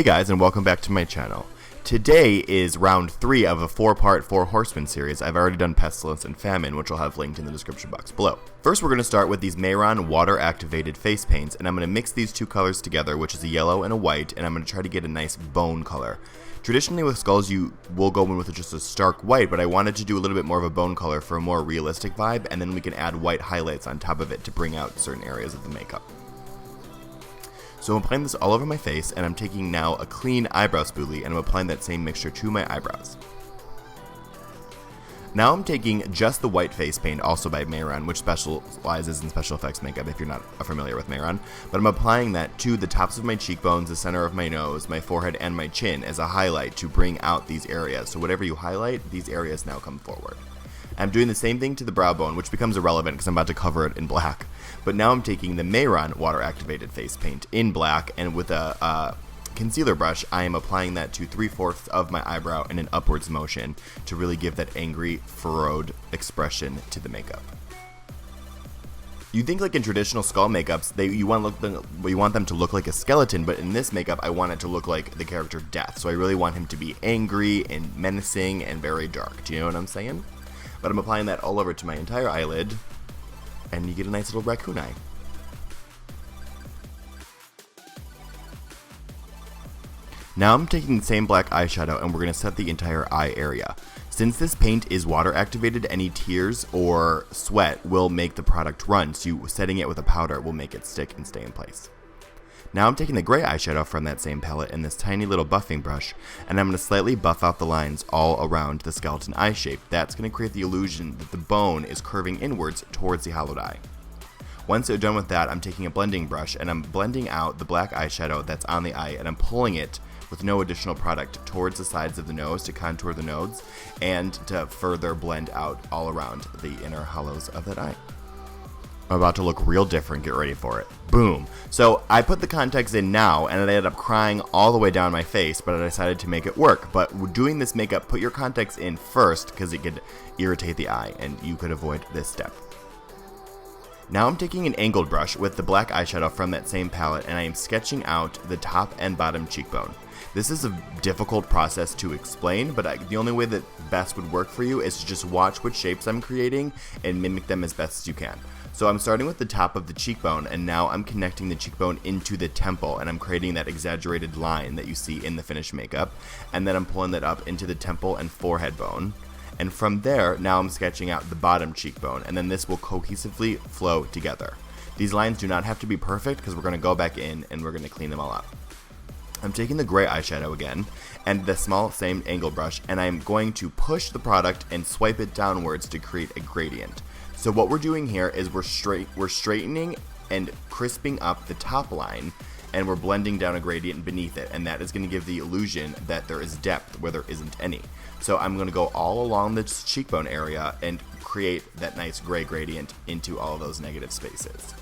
guys, and welcome back to my channel. Today is round 3 of a 4-part Four Horsemen series. I've already done Pestilence and Famine, which I'll have linked in the description box below. First, we're going to start with these Mayron water-activated face paints, and I'm going to mix these two colors together, which is a yellow and a white, and I'm going to try to get a nice bone color. Traditionally with skulls, you will go in with just a stark white, but I wanted to do a little bit more of a bone color for a more realistic vibe, and then we can add white highlights on top of it to bring out certain areas of the makeup. So I'm applying this all over my face, and I'm taking now a clean eyebrow spoolie, and I'm applying that same mixture to my eyebrows. Now I'm taking just the white face paint, also by Mayron, which specializes in special effects makeup if you're not familiar with Mayron, but I'm applying that to the tops of my cheekbones, the center of my nose, my forehead, and my chin as a highlight to bring out these areas. So whatever you highlight, these areas now come forward. I'm doing the same thing to the brow bone, which becomes irrelevant because I'm about to cover it in black. But now I'm taking the Mayron water-activated face paint in black, and with a concealer brush, I am applying that to 3/4 of my eyebrow in an upwards motion to really give that angry, furrowed expression to the makeup. You think like in traditional skull makeups, you want them to look like a skeleton, but in this makeup, I want it to look like the character Death. So I really want him to be angry and menacing and very dark. Do you know what I'm saying? But I'm applying that all over to my entire eyelid, and you get a nice little raccoon eye. Now I'm taking the same black eyeshadow, and we're going to set the entire eye area. Since this paint is water activated, any tears or sweat will make the product run, so setting it with a powder will make it stick and stay in place. Now I'm taking the gray eyeshadow from that same palette in this tiny little buffing brush, and I'm going to slightly buff out the lines all around the skeleton eye shape. That's going to create the illusion that the bone is curving inwards towards the hollowed eye. Once you're done with that, I'm taking a blending brush and I'm blending out the black eyeshadow that's on the eye, and I'm pulling it with no additional product towards the sides of the nose to contour the nodes and to further blend out all around the inner hollows of that eye. I'm about to look real different, get ready for it. Boom. So I put the contacts in now, and I ended up crying all the way down my face, but I decided to make it work. But doing this makeup, put your contacts in first, because it could irritate the eye, and you could avoid this step. Now I'm taking an angled brush with the black eyeshadow from that same palette, and I am sketching out the top and bottom cheekbone. This is a difficult process to explain, but the only way that best would work for you is to just watch what shapes I'm creating and mimic them as best as you can. So I'm starting with the top of the cheekbone, and now I'm connecting the cheekbone into the temple, and I'm creating that exaggerated line that you see in the finished makeup, and then I'm pulling that up into the temple and forehead bone. And from there, now I'm sketching out the bottom cheekbone, and then this will cohesively flow together. These lines do not have to be perfect because we're going to go back in and we're going to clean them all up. I'm taking the gray eyeshadow again, and the small same angle brush, and I'm going to push the product and swipe it downwards to create a gradient. So what we're doing here is we're straightening and crisping up the top line, and we're blending down a gradient beneath it, and that is going to give the illusion that there is depth where there isn't any. So I'm going to go all along the cheekbone area and create that nice gray gradient into all of those negative spaces.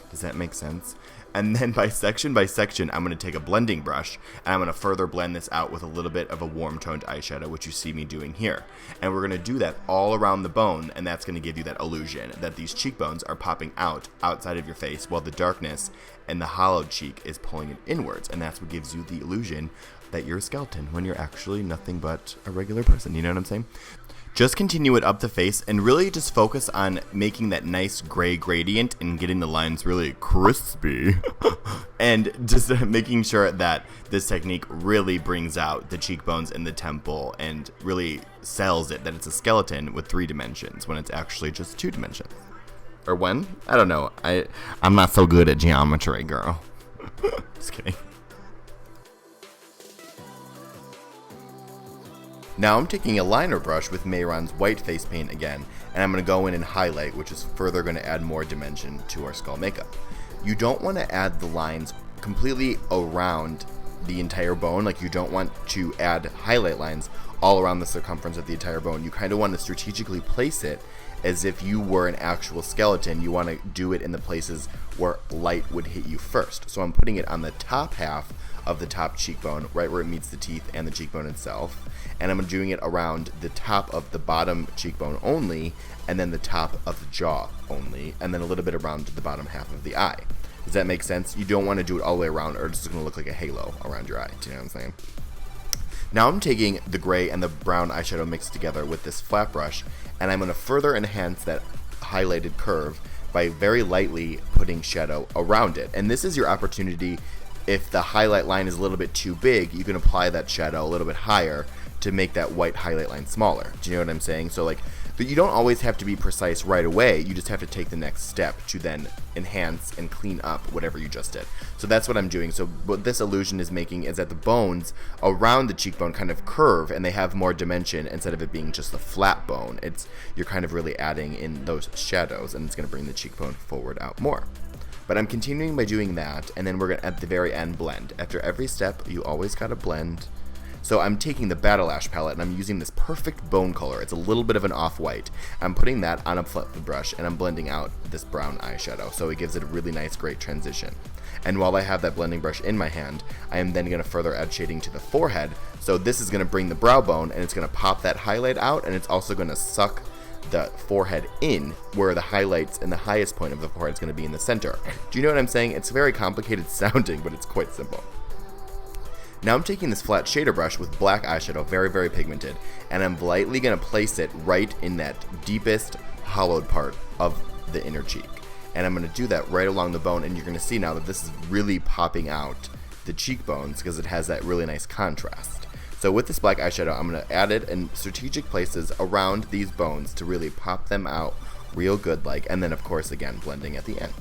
Does that make sense? And then by section, I'm going to take a blending brush, and I'm going to further blend this out with a little bit of a warm toned eyeshadow, which you see me doing here. And we're going to do that all around the bone, and that's going to give you that illusion that these cheekbones are popping out outside of your face, while the darkness and the hollowed cheek is pulling it inwards. And that's what gives you the illusion that you're a skeleton when you're actually nothing but a regular person. You know what I'm saying? Just continue it up the face and really just focus on making that nice gray gradient and getting the lines really crispy and just making sure that this technique really brings out the cheekbones and the temple and really sells it that it's a skeleton with 3 dimensions when it's actually just 2 dimensions. Or 1? I don't know. I'm not so good at geometry, girl. Just kidding. Now I'm taking a liner brush with Mayron's white face paint again, and I'm going to go in and highlight, which is further going to add more dimension to our skull makeup. You don't want to add the lines completely around the entire bone, like you don't want to add highlight lines all around the circumference of the entire bone. You kind of want to strategically place it as if you were an actual skeleton. You want to do it in the places where light would hit you first. So I'm putting it on the top half of the top cheekbone, right where it meets the teeth and the cheekbone itself, and I'm doing it around the top of the bottom cheekbone only, and then the top of the jaw only, and then a little bit around the bottom half of the eye. Does that make sense? You don't want to do it all the way around, or it's just going to look like a halo around your eye. Do you know what I'm saying? Now I'm taking the gray and the brown eyeshadow mixed together with this flat brush, and I'm going to further enhance that highlighted curve by very lightly putting shadow around it. And this is your opportunity. If the highlight line is a little bit too big, you can apply that shadow a little bit higher to make that white highlight line smaller. Do you know what I'm saying? So like, but you don't always have to be precise right away. You just have to take the next step to then enhance and clean up whatever you just did. So that's what I'm doing. So what this illusion is making is that the bones around the cheekbone kind of curve and they have more dimension instead of it being just a flat bone. You're kind of really adding in those shadows, and it's going to bring the cheekbone forward out more. But I'm continuing by doing that, and then we're going to, at the very end, blend. After every step, you always got to blend. So I'm taking the Battle Ash palette, and I'm using this perfect bone color. It's a little bit of an off-white. I'm putting that on a flat brush, and I'm blending out this brown eyeshadow, so it gives it a really nice, great transition. And while I have that blending brush in my hand, I am then going to further add shading to the forehead. So this is going to bring the brow bone, and it's going to pop that highlight out, and it's also going to suck the forehead in, where the highlights and the highest point of the forehead is going to be in the center. Do you know what I'm saying? It's very complicated sounding, but it's quite simple. Now I'm taking this flat shader brush with black eyeshadow, very, very pigmented, and I'm lightly going to place it right in that deepest hollowed part of the inner cheek. And I'm going to do that right along the bone, and you're going to see now that this is really popping out the cheekbones because it has that really nice contrast. So with this black eyeshadow, I'm going to add it in strategic places around these bones to really pop them out real good like, and then of course again blending at the end.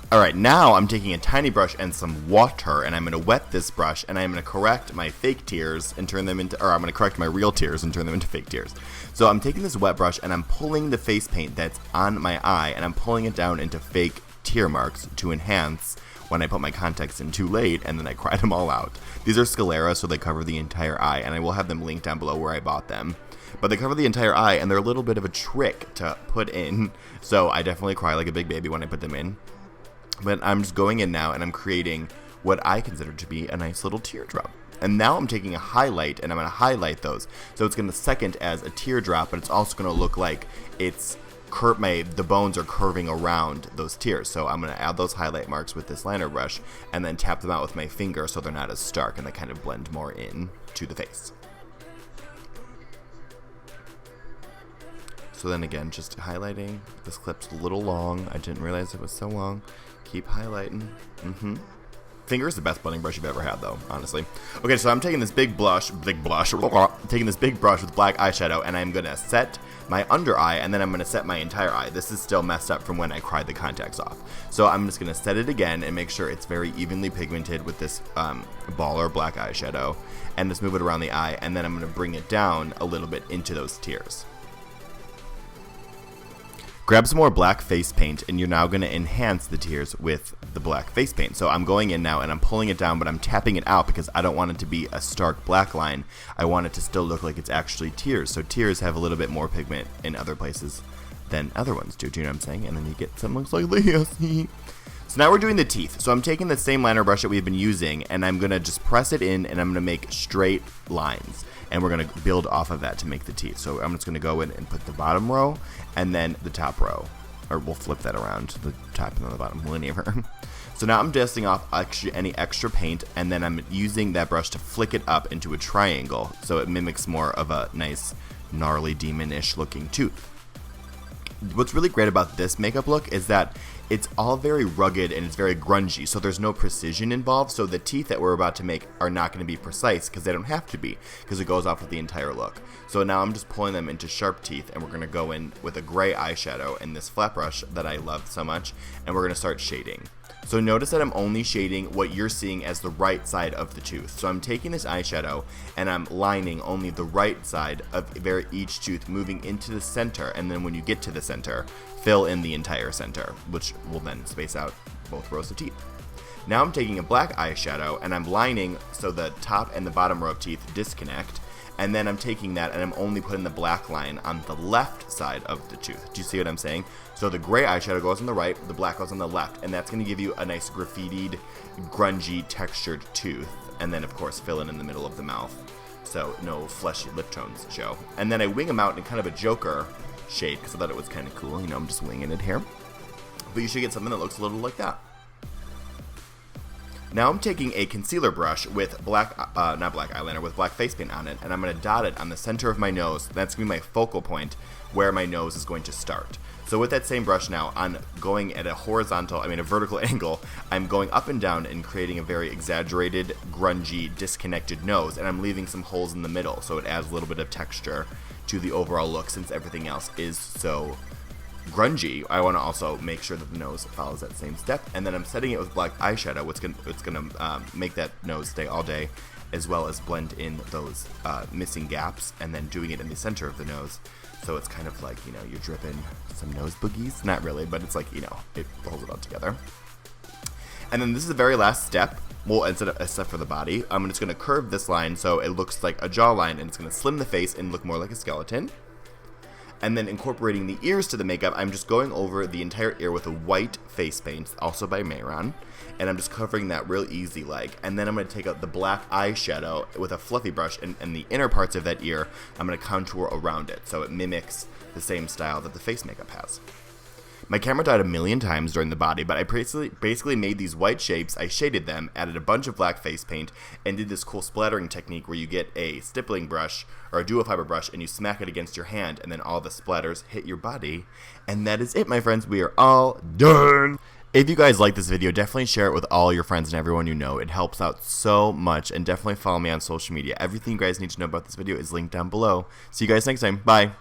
Alright, now I'm taking a tiny brush and some water, and I'm going to wet this brush, and I'm going to correct my fake tears and turn them into, or I'm going to correct my real tears and turn them into fake tears. So I'm taking this wet brush, and I'm pulling the face paint that's on my eye, and I'm pulling it down into fake tear marks to enhance when I put my contacts in too late, and then I cry them all out. These are sclera, so they cover the entire eye, and I will have them linked down below where I bought them. But they cover the entire eye, and they're a little bit of a trick to put in, so I definitely cry like a big baby when I put them in. But I'm just going in now and I'm creating what I consider to be a nice little teardrop. And now I'm taking a highlight and I'm going to highlight those. So it's going to second as a teardrop, but it's also going to look like the bones are curving around those tears. So I'm going to add those highlight marks with this liner brush and then tap them out with my finger so they're not as stark and they kind of blend more in to the face. So then again, just highlighting. This clip's a little long. I didn't realize it was so long. Keep highlighting. Finger is the best blending brush you've ever had, though, honestly. Okay, so I'm taking this big brush with black eyeshadow, and I'm gonna set my under eye, and then I'm gonna set my entire eye. This is still messed up from when I cried the contacts off. So I'm just gonna set it again and make sure it's very evenly pigmented with this baller black eyeshadow, and just move it around the eye, and then I'm gonna bring it down a little bit into those tears. Grab some more black face paint, and you're now going to enhance the tears with the black face paint. So I'm going in now and I'm pulling it down, but I'm tapping it out because I don't want it to be a stark black line. I want it to still look like it's actually tears. So tears have a little bit more pigment in other places than other ones do. Do you know what I'm saying? And then you get something that looks like this. So now we're doing the teeth. So I'm taking the same liner brush that we've been using, and I'm going to just press it in, and I'm going to make straight lines. And we're going to build off of that to make the teeth. So I'm just going to go in and put the bottom row and then the top row. Or we'll flip that around to the top and then the bottom linear. So now I'm dusting off any extra paint, and then I'm using that brush to flick it up into a triangle so it mimics more of a nice gnarly demonish looking tooth. What's really great about this makeup look is that it's all very rugged and it's very grungy, so there's no precision involved. So the teeth that we're about to make are not going to be precise because they don't have to be, because it goes off with the entire look. So now I'm just pulling them into sharp teeth, and we're going to go in with a gray eyeshadow and this flat brush that I love so much, and we're going to start shading. So notice that I'm only shading what you're seeing as the right side of the tooth. So I'm taking this eyeshadow and I'm lining only the right side of each tooth, moving into the center, and then when you get to the center, fill in the entire center, which will then space out both rows of teeth. Now I'm taking a black eyeshadow and I'm lining so the top and the bottom row of teeth disconnect, And then I'm taking that and I'm only putting the black line on the left side of the tooth. Do you see what I'm saying? So the gray eyeshadow goes on the right, the black goes on the left, and that's going to give you a nice graffitied, grungy, textured tooth. And then, of course, fill in the middle of the mouth, so no fleshy lip tones show. And then I wing them out in kind of a Joker shade, because I thought it was kind of cool. You know, I'm just winging it here. But you should get something that looks a little like that. Now I'm taking a concealer brush with not black eyeliner, with black face paint on it, and I'm going to dot it on the center of my nose. That's going to be my focal point where my nose is going to start. So with that same brush now, I'm going at a vertical angle. I'm going up and down and creating a very exaggerated, grungy, disconnected nose, and I'm leaving some holes in the middle, so it adds a little bit of texture to the overall look since everything else is so grungy. I want to also make sure that the nose follows that same step, and then I'm setting it with black eyeshadow. It's gonna make that nose stay all day, as well as blend in those missing gaps, and then doing it in the center of the nose, so it's kind of like, you know, you're dripping some nose boogies. Not really, but it's like, you know, it holds it all together. And then this is the very last step. Well, instead of a step for the body, I'm just gonna curve this line so it looks like a jawline, and it's gonna slim the face and look more like a skeleton. And then incorporating the ears to the makeup, I'm just going over the entire ear with a white face paint, also by Mayron, and I'm just covering that real easy like. And then I'm going to take out the black eyeshadow with a fluffy brush, and the inner parts of that ear, I'm going to contour around it, so it mimics the same style that the face makeup has. My camera died a million times during the body, but I basically made these white shapes, I shaded them, added a bunch of black face paint, and did this cool splattering technique where you get a stippling brush, or a dual fiber brush, and you smack it against your hand, and then all the splatters hit your body. And that is it, my friends. We are all done! If you guys like this video, definitely share it with all your friends and everyone you know. It helps out so much, and definitely follow me on social media. Everything you guys need to know about this video is linked down below. See you guys next time. Bye!